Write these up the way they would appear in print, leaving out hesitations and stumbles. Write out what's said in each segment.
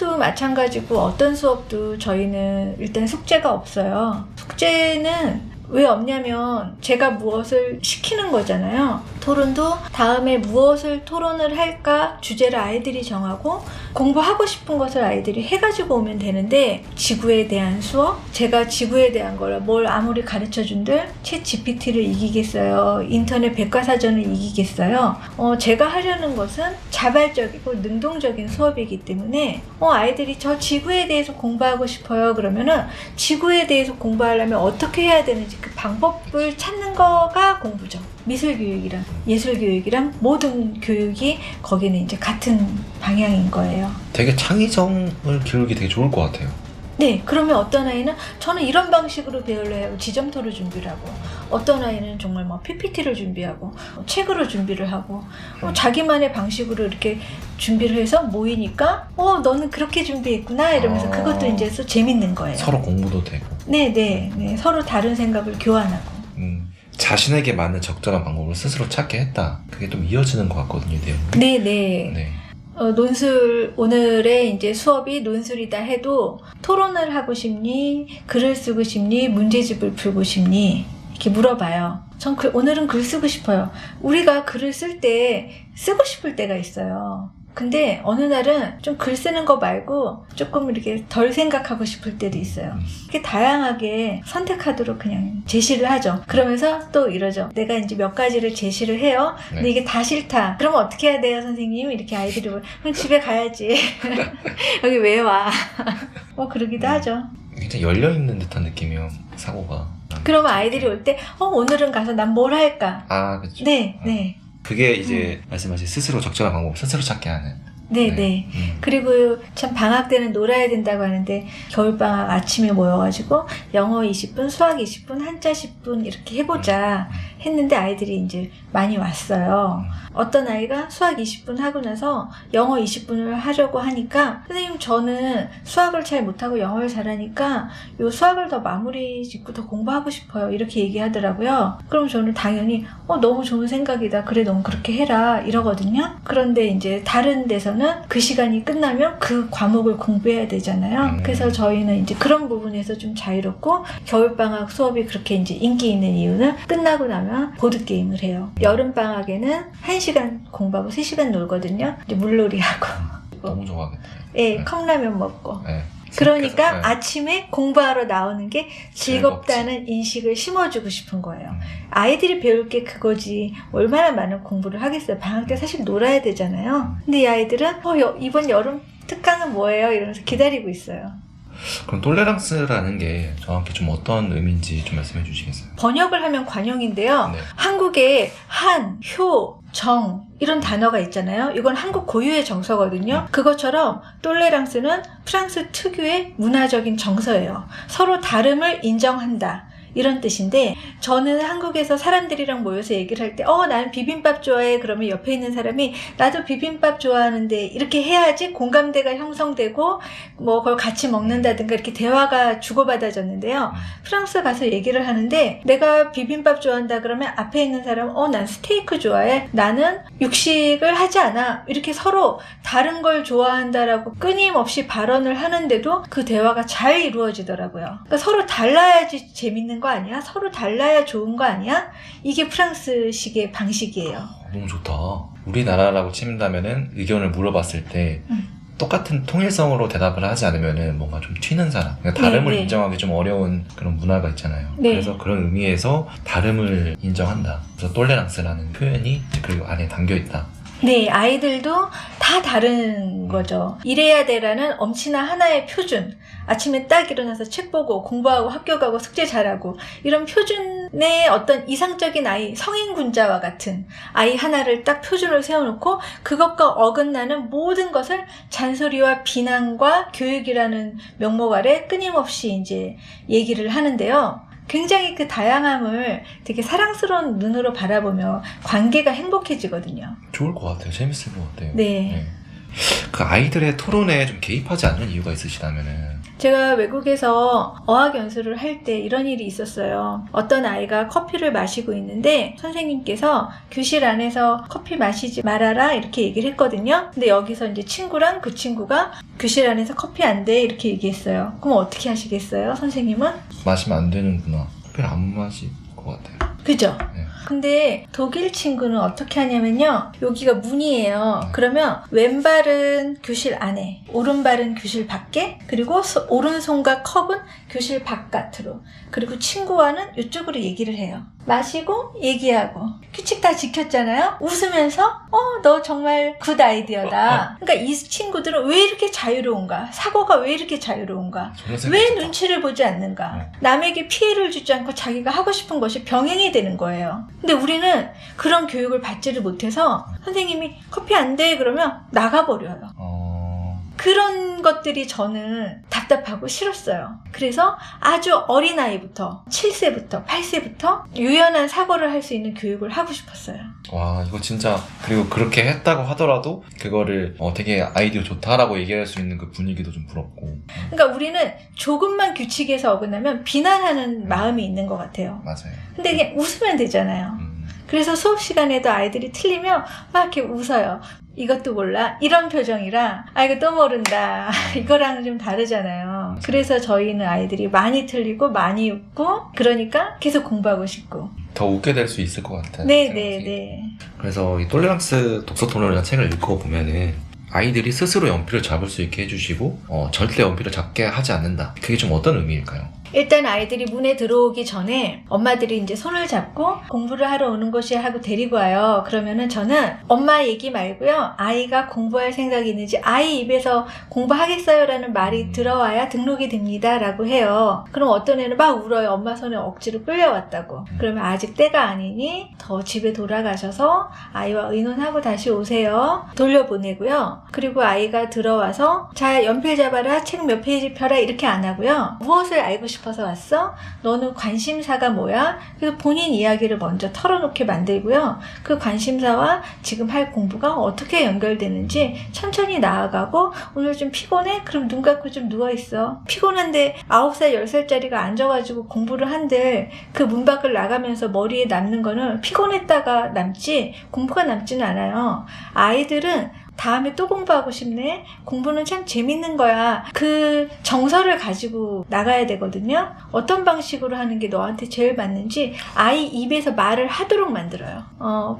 수업도 마찬가지고 어떤 수업도 저희는 일단 숙제가 없어요. 숙제는 왜 없냐면 제가 무엇을 시키는 거잖아요. 토론도 다음에 무엇을 토론을 할까 주제를 아이들이 정하고 공부하고 싶은 것을 아이들이 해가지고 오면 되는데, 지구에 대한 수업? 제가 지구에 대한 걸 뭘 아무리 가르쳐준들 챗 GPT를 이기겠어요? 인터넷 백과사전을 이기겠어요? 제가 하려는 것은 자발적이고 능동적인 수업이기 때문에 아이들이 저 지구에 대해서 공부하고 싶어요. 그러면은 지구에 대해서 공부하려면 어떻게 해야 되는지 그 방법을 찾는 거가 공부죠. 미술교육이랑 예술교육이랑 모든 교육이 거기는 이제 같은 방향인 거예요. 되게 창의성을 기르기 되게 좋을 것 같아요. 네, 그러면 어떤 아이는 저는 이런 방식으로 배울래요. 지점토를 준비를 하고, 어떤 아이는 정말 PPT를 준비하고 책으로 준비를 하고 자기만의 방식으로 이렇게 준비를 해서 모이니까 너는 그렇게 준비했구나 이러면서 그것도 이제 또 재밌는 거예요. 서로 공부도 되고. 네. 서로 다른 생각을 교환하고. 자신에게 맞는 적절한 방법을 스스로 찾게 했다. 그게 좀 이어지는 것 같거든요, 내용이. 네. 논술, 오늘의 이제 수업이 논술이다 해도 토론을 하고 싶니? 글을 쓰고 싶니? 문제집을 풀고 싶니? 이렇게 물어봐요. 전 오늘은 글 쓰고 싶어요. 우리가 글을 쓸 때 쓰고 싶을 때가 있어요. 근데 어느 날은 좀 글 쓰는 거 말고 조금 이렇게 덜 생각하고 싶을 때도 있어요. 이렇게 다양하게 선택하도록 그냥 제시를 하죠. 그러면서 또 이러죠. 내가 이제 몇 가지를 제시를 해요. 근데 이게 다 싫다. 그러면 어떻게 해야 돼요, 선생님? 이렇게 아이들이 그럼 집에 가야지. 여기 왜 와? 그러기도 하죠. 굉장히 열려있는 듯한 느낌이요, 사고가. 그러면 아이들이 올 때 오늘은 가서 난 뭘 할까? 그렇죠. 네. 그게 이제 말씀하신 스스로 적절한 방법 스스로 찾게 하는. 네. 그리고 참 방학 때는 놀아야 된다고 하는데, 겨울방학 아침에 모여가지고 영어 20분, 수학 20분, 한자 10분 이렇게 해보자 했는데 아이들이 이제 많이 왔어요. 어떤 아이가 수학 20분 하고 나서 영어 20분을 하려고 하니까, 선생님 저는 수학을 잘 못하고 영어를 잘하니까 요 수학을 더 마무리 짓고 더 공부하고 싶어요. 이렇게 얘기하더라고요. 그럼 저는 당연히 너무 좋은 생각이다. 그래, 넌 그렇게 해라. 이러거든요. 그런데 이제 다른 데서는 그 시간이 끝나면 그 과목을 공부해야 되잖아요. 그래서 저희는 이제 그런 부분에서 좀 자유롭고, 겨울방학 수업이 그렇게 이제 인기 있는 이유는 끝나고 나면 보드게임을 해요. 여름방학에는 1시간 공부하고 3시간 놀거든요. 이제 물놀이하고. 너무 좋아하겠다. 네, 컵라면 먹고. 네. 그러니까 아침에 공부하러 나오는 게 즐겁다는 인식을 심어주고 싶은 거예요. 아이들이 배울 게 그거지 얼마나 많은 공부를 하겠어요. 방학 때 사실 놀아야 되잖아요. 근데 이 아이들은 이번 여름 특강은 뭐예요? 이러면서 기다리고 있어요. 그럼 톨레랑스라는 게 정확히 좀 어떤 의미인지 좀 말씀해 주시겠어요? 번역을 하면 관용인데요. 한국에 한, 효, 정 이런 단어가 있잖아요. 이건 한국 고유의 정서거든요. 그것처럼 톨레랑스는 프랑스 특유의 문화적인 정서예요. 서로 다름을 인정한다. 이런 뜻인데, 저는 한국에서 사람들이랑 모여서 얘기를 할 때 나는 비빔밥 좋아해. 그러면 옆에 있는 사람이 나도 비빔밥 좋아하는데 이렇게 해야지 공감대가 형성되고 그걸 같이 먹는다든가 이렇게 대화가 주고받아졌는데요. 프랑스 가서 얘기를 하는데, 내가 비빔밥 좋아한다 그러면 앞에 있는 사람은 난 스테이크 좋아해. 나는 육식을 하지 않아. 이렇게 서로 다른 걸 좋아한다라고 끊임없이 발언을 하는데도 그 대화가 잘 이루어지더라고요. 그러니까 서로 달라야지 재밌는 거 아니야? 서로 달라야 좋은 거 아니야? 이게 프랑스식의 방식이에요. 너무 좋다. 우리나라라고 치면은 의견을 물어봤을 때 똑같은 통일성으로 대답을 하지 않으면은 뭔가 좀 튀는 사람, 그러니까 다름을 인정하기 좀 어려운 그런 문화가 있잖아요. 그래서 그런 의미에서 다름을 인정한다. 그래서 톨레랑스라는 표현이 그 안에 담겨 있다. 네, 아이들도 다 다른 거죠. 이래야 돼라는 엄친아 하나의 표준. 아침에 딱 일어나서 책 보고 공부하고 학교 가고 숙제 잘하고, 이런 표준의 어떤 이상적인 아이, 성인군자와 같은 아이 하나를 딱 표준을 세워놓고 그것과 어긋나는 모든 것을 잔소리와 비난과 교육이라는 명목 아래 끊임없이 이제 얘기를 하는데요. 굉장히 그 다양함을 되게 사랑스러운 눈으로 바라보며 관계가 행복해지거든요. 좋을 것 같아요. 재밌을 것 같아요. 네. 그 아이들의 토론에 좀 개입하지 않는 이유가 있으시다면은. 제가 외국에서 어학 연수를 할 때 이런 일이 있었어요. 어떤 아이가 커피를 마시고 있는데 선생님께서 교실 안에서 커피 마시지 말아라 이렇게 얘기를 했거든요. 근데 여기서 이제 친구랑 그 친구가 교실 안에서 커피 안 돼 이렇게 얘기했어요. 그럼 어떻게 하시겠어요, 선생님은? 마시면 안 되는구나. 커피를 안 마실 것 같아요. 그죠? 네. 근데 독일 친구는 어떻게 하냐면요. 여기가 문이에요. 그러면 왼발은 교실 안에, 오른발은 교실 밖에, 그리고 오른손과 컵은 교실 바깥으로. 그리고 친구와는 이쪽으로 얘기를 해요. 마시고 얘기하고. 규칙 다 지켰잖아요. 웃으면서 너 정말 굿 아이디어다. 그러니까 이 친구들은 왜 이렇게 자유로운가? 사고가 왜 이렇게 자유로운가? 왜 눈치를 보지 않는가? 남에게 피해를 주지 않고 자기가 하고 싶은 것이 병행이 되는 거예요. 근데 우리는 그런 교육을 받지를 못해서 선생님이 커피 안 돼 그러면 나가버려요. 그런 것들이 저는 답답하고 싫었어요. 그래서 아주 어린 아이부터 7세부터 8세부터 유연한 사고를 할 수 있는 교육을 하고 싶었어요. 와, 이거 진짜, 그리고 그렇게 했다고 하더라도 그거를 되게 아이디어 좋다라고 얘기할 수 있는 그 분위기도 좀 부럽고. 그러니까 우리는 조금만 규칙에서 어긋나면 비난하는 마음이 있는 것 같아요. 맞아요. 근데 그냥 웃으면 되잖아요. 그래서 수업 시간에도 아이들이 틀리면 막 이렇게 웃어요. 이것도 몰라? 이런 표정이라 이거 또 모른다. 이거랑 좀 다르잖아요. 그래서 저희는 아이들이 많이 틀리고 많이 웃고 그러니까 계속 공부하고 싶고 더 웃게 될 수 있을 것 같아요. 네네네. 그래서 이 톨레랑스 독서 토론이라는 책을 읽어보면은 아이들이 스스로 연필을 잡을 수 있게 해주시고 절대 연필을 잡게 하지 않는다. 그게 좀 어떤 의미일까요? 일단 아이들이 문에 들어오기 전에 엄마들이 이제 손을 잡고 공부를 하러 오는 것이 하고 데리고 와요. 그러면은 저는 엄마 얘기 말고요. 아이가 공부할 생각이 있는지 아이 입에서 공부하겠어요 라는 말이 들어와야 등록이 됩니다 라고 해요. 그럼 어떤 애는 막 울어요. 엄마 손에 억지로 끌려왔다고. 그러면 아직 때가 아니니 더 집에 돌아가셔서 아이와 의논하고 다시 오세요. 돌려보내고요. 그리고 아이가 들어와서 자 연필 잡아라 책 몇 페이지 펴라 이렇게 안 하고요. 무엇을 알고 싶어서 왔어? 너는 관심사가 뭐야? 그래서 본인 이야기를 먼저 털어놓게 만들고요. 그 관심사와 지금 할 공부가 어떻게 연결되는지 천천히 나아가고 오늘 좀 피곤해? 그럼 눈 감고 좀 누워있어. 피곤한데 9살, 10살짜리가 앉아가지고 공부를 한들 그 문 밖을 나가면서 머리에 남는 거는 피곤했다가 남지 공부가 남지는 않아요. 아이들은 다음에 또 공부하고 싶네? 공부는 참 재밌는 거야. 그 정서를 가지고 나가야 되거든요. 어떤 방식으로 하는 게 너한테 제일 맞는지 아이 입에서 말을 하도록 만들어요.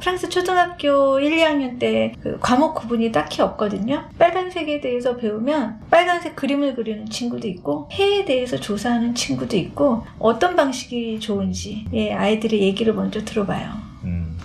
프랑스 초등학교 1, 2학년 때 그 과목 구분이 딱히 없거든요. 빨간색에 대해서 배우면 빨간색 그림을 그리는 친구도 있고 해에 대해서 조사하는 친구도 있고 어떤 방식이 좋은지 아이들의 얘기를 먼저 들어봐요.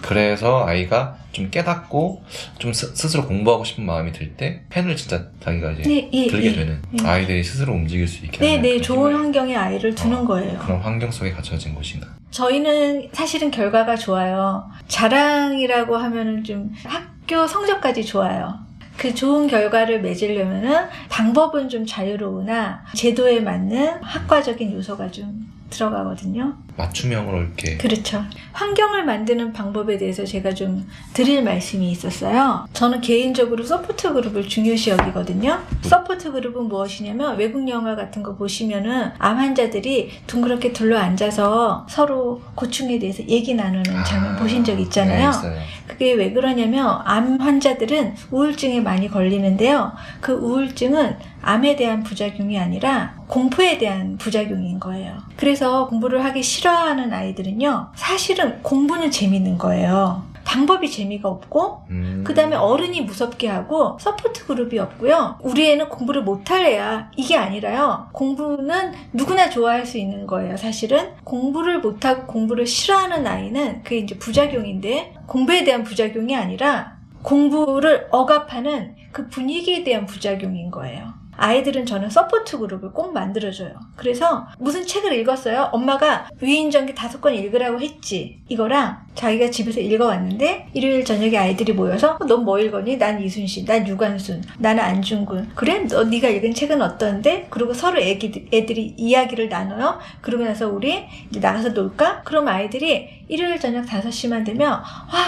그래서 아이가 좀 깨닫고 좀 스스로 공부하고 싶은 마음이 들 때 펜을 진짜 자기가 이제 들게 되는 아이들이 스스로 움직일 수 있게 하는 네, 좋은 환경에 아이를 두는 거예요. 그런 환경 속에 갖춰진 곳인가. 저희는 사실은 결과가 좋아요. 자랑이라고 하면은 좀 학교 성적까지 좋아요. 그 좋은 결과를 맺으려면은 방법은 좀 자유로우나 제도에 맞는 학과적인 요소가 좀 들어가거든요. 맞춤형으로 이렇게. 그렇죠. 환경을 만드는 방법에 대해서 제가 좀 드릴 말씀이 있었어요. 저는 개인적으로 서포트 그룹을 중요시 여기거든요. 서포트 그룹은 무엇이냐면 외국 영화 같은 거 보시면은 암 환자들이 둥그렇게 둘러 앉아서 서로 고충에 대해서 얘기 나누는 장면 보신 적 있잖아요. 네, 있어요. 그게 왜 그러냐면 암 환자들은 우울증에 많이 걸리는데요. 그 우울증은 암에 대한 부작용이 아니라 공포에 대한 부작용인 거예요. 그래서 공부를 하기 싫어하는 아이들은요. 사실은 공부는 재밌는 거예요. 방법이 재미가 없고 그 다음에 어른이 무섭게 하고 서포트 그룹이 없고요. 우리 애는 공부를 못할 애야. 이게 아니라요. 공부는 누구나 좋아할 수 있는 거예요. 사실은 공부를 못하고 공부를 싫어하는 아이는 그게 이제 부작용인데 공부에 대한 부작용이 아니라 공부를 억압하는 그 분위기에 대한 부작용인 거예요. 아이들은 저는 서포트 그룹을 꼭 만들어줘요. 그래서 무슨 책을 읽었어요? 엄마가 위인전기 5권 읽으라고 했지. 이거랑 자기가 집에서 읽어왔는데 일요일 저녁에 아이들이 모여서 넌 뭐 읽었니? 난 이순신, 난 유관순, 나는 안중근. 그래? 네가 읽은 책은 어떤데? 그리고 서로 애들이 이야기를 나눠요. 그러고 나서 우리 이제 나가서 놀까? 그럼 아이들이 일요일 저녁 5시만 되면 와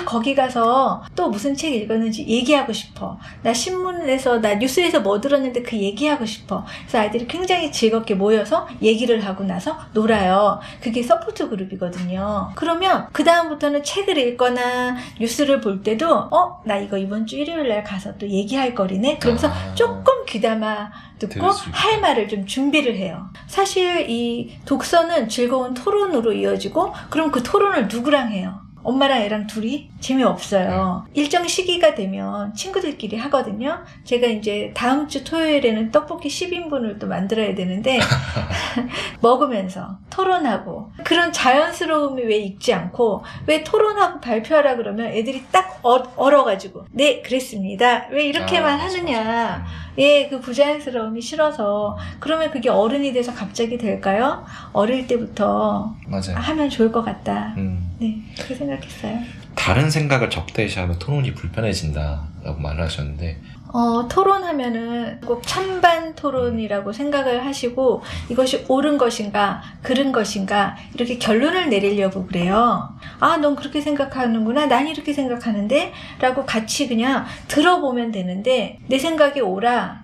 거기 가서 또 무슨 책 읽었는지 얘기하고 싶어. 나 신문에서 나 뉴스에서 뭐 들었는데 그 얘기하고 싶어. 그래서 아이들이 굉장히 즐겁게 모여서 얘기를 하고 나서 놀아요. 그게 서포트 그룹이거든요. 그러면 그 다음부터는 책을 읽거나 뉴스를 볼 때도 나 이거 이번 주 일요일 날 가서 또 얘기할 거리네. 그러면서 조금 귀담아 듣고 할 말을 좀 준비를 해요. 사실 이 독서는 즐거운 토론으로 이어지고 그럼 그 토론을 누구랑 해요? 엄마랑 애랑 둘이 재미없어요. 일정 시기가 되면 친구들끼리 하거든요. 제가 이제 다음 주 토요일에는 떡볶이 10인분을 또 만들어야 되는데 먹으면서 토론하고 그런 자연스러움이 왜 있지 않고 왜 토론하고 발표하라 그러면 애들이 딱 얼어가지고 네 그랬습니다. 왜 이렇게만 하느냐. 예, 그 부자연스러움이 싫어서 그러면 그게 어른이 돼서 갑자기 될까요? 어릴 때부터 맞아요. 하면 좋을 것 같다. 네, 그렇게 생각했어요. 다른 생각을 적대시하면 토론이 불편해진다라고 말을 하셨는데 토론하면은 꼭 찬반 토론이라고 생각을 하시고 이것이 옳은 것인가 그른 것인가 이렇게 결론을 내리려고 그래요. 아, 넌 그렇게 생각하는구나. 난 이렇게 생각하는데 라고 같이 그냥 들어보면 되는데 내 생각이 옳아.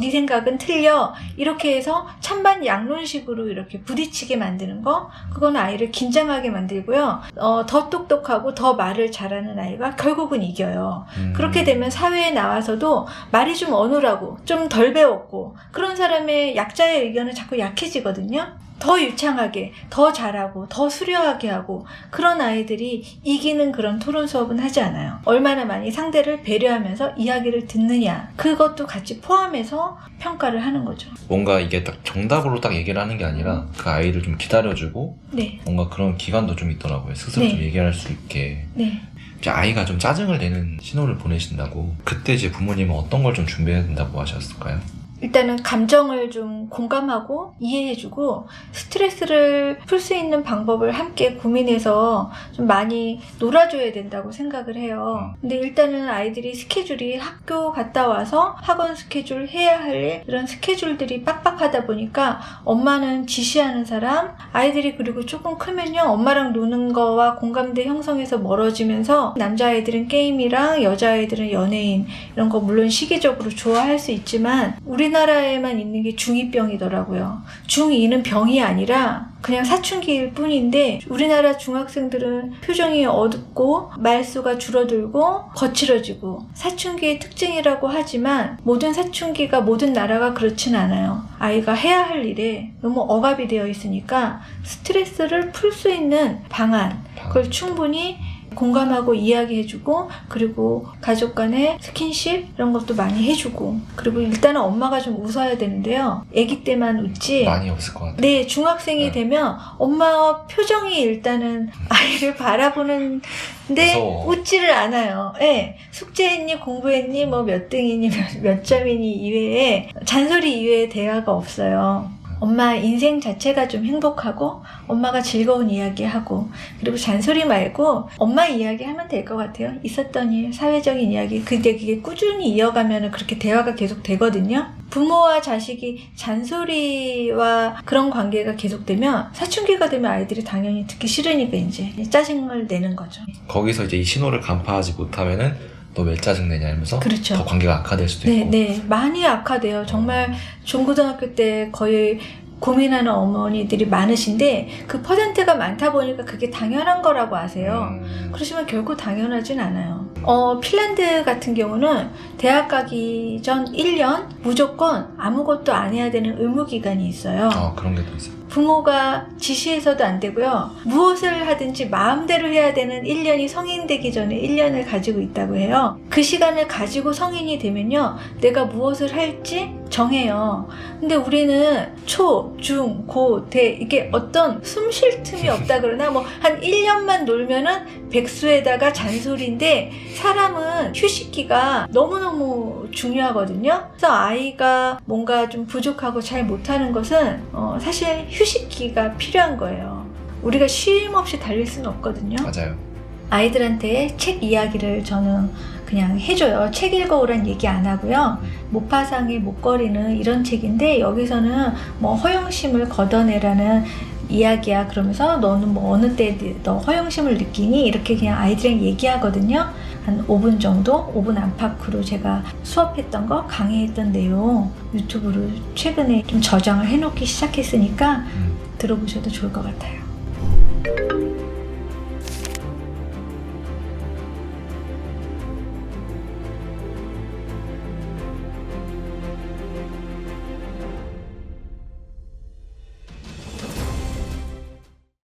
네 생각은 틀려. 이렇게 해서 찬반 양론식으로 이렇게 부딪히게 만드는 거 그건 아이를 긴장하게 만들고요. 더 똑똑하고 더 말을 잘하는 아이가 결국은 이겨요. 그렇게 되면 사회에 나와서도 말이 좀 어눌하고 좀 덜 배웠고 그런 사람의 약자의 의견은 자꾸 약해지거든요. 더 유창하게, 더 잘하고, 더 수려하게 하고 그런 아이들이 이기는 그런 토론 수업은 하지 않아요. 얼마나 많이 상대를 배려하면서 이야기를 듣느냐 그것도 같이 포함해서 평가를 하는 거죠. 뭔가 이게 딱 정답으로 딱 얘기를 하는 게 아니라 그 아이를 좀 기다려주고 네. 뭔가 그런 기간도 좀 있더라고요. 스스로 좀 얘기할 수 있게. 네. 이제 아이가 좀 짜증을 내는 신호를 보내신다고 그때 이제 부모님은 어떤 걸 좀 준비해야 된다고 하셨을까요? 일단은 감정을 좀 공감하고 이해해주고 스트레스를 풀 수 있는 방법을 함께 고민해서 좀 많이 놀아줘야 된다고 생각을 해요. 근데 일단은 아이들이 스케줄이 학교 갔다 와서 학원 스케줄 해야 할 이런 스케줄들이 빡빡하다 보니까 엄마는 지시하는 사람, 아이들이 그리고 조금 크면요 엄마랑 노는 거와 공감대 형성해서 멀어지면서 남자아이들은 게임이랑 여자아이들은 연예인 이런 거 물론 시기적으로 좋아할 수 있지만 우리나라에만 있는 게 중2병이더라고요. 중2는 병이 아니라 그냥 사춘기일 뿐인데 우리나라 중학생들은 표정이 어둡고 말수가 줄어들고 거칠어지고 사춘기의 특징이라고 하지만 모든 사춘기가 모든 나라가 그렇진 않아요. 아이가 해야 할 일에 너무 억압이 되어 있으니까 스트레스를 풀 수 있는 방안 그걸 충분히 공감하고 이야기해주고 그리고 가족 간의 스킨십 이런 것도 많이 해주고 그리고 일단은 엄마가 좀 웃어야 되는데요. 아기 때만 웃지 많이 없을 것 같아요. 네, 중학생이 되면 엄마 표정이 일단은 아이를 바라보는데 무서워. 웃지를 않아요. 네, 숙제했니 공부했니 뭐 몇 등이니 몇 점이니 이외에 잔소리 이외에 대화가 없어요. 엄마 인생 자체가 좀 행복하고 엄마가 즐거운 이야기하고 그리고 잔소리 말고 엄마 이야기하면 될 것 같아요. 있었던 일, 사회적인 이야기. 근데 그게 꾸준히 이어가면 그렇게 대화가 계속 되거든요. 부모와 자식이 잔소리와 그런 관계가 계속되면 사춘기가 되면 아이들이 당연히 듣기 싫으니까 이제 짜증을 내는 거죠. 거기서 이제 이 신호를 간파하지 못하면은 너 왜 짜증내냐 이러면서 그렇죠. 더 관계가 악화될 수도 있고. 네, 많이 악화돼요. 정말 중고등학교 때 거의 고민하는 어머니들이 많으신데 그 퍼센트가 많다 보니까 그게 당연한 거라고 아세요. 그렇지만 결코 당연하진 않아요. 핀란드 같은 경우는 대학 가기 전 1년 무조건 아무것도 안 해야 되는 의무기간이 있어요. 그런 게 또 있어요. 부모가 지시해서도 안 되고요. 무엇을 하든지 마음대로 해야 되는 1년이 성인 되기 전에 1년을 가지고 있다고 해요. 그 시간을 가지고 성인이 되면요. 내가 무엇을 할지 정해요. 근데 우리는 초, 중, 고, 대 이게 어떤 숨 쉴 틈이 없다 그러나 뭐 한 1년만 놀면은 백수에다가 잔소리인데 사람은 휴식기가 너무너무 중요하거든요. 그래서 아이가 뭔가 좀 부족하고 잘 못하는 것은 사실 휴식기가 필요한 거예요. 우리가 쉼 없이 달릴 수는 없거든요. 맞아요. 아이들한테 책 이야기를 저는 그냥 해줘요. 책 읽어오란 얘기 안 하고요. 모파상의 목걸이는 이런 책인데 여기서는 뭐 허영심을 걷어내라는 이야기야. 그러면서 너는 뭐 어느 때 너 허영심을 느끼니? 이렇게 그냥 아이들이랑 얘기하거든요. 한 5분 정도, 5분 안팎으로 제가 수업했던 거, 강의했던 내용 유튜브로 최근에 좀 저장을 해놓기 시작했으니까 들어보셔도 좋을 것 같아요.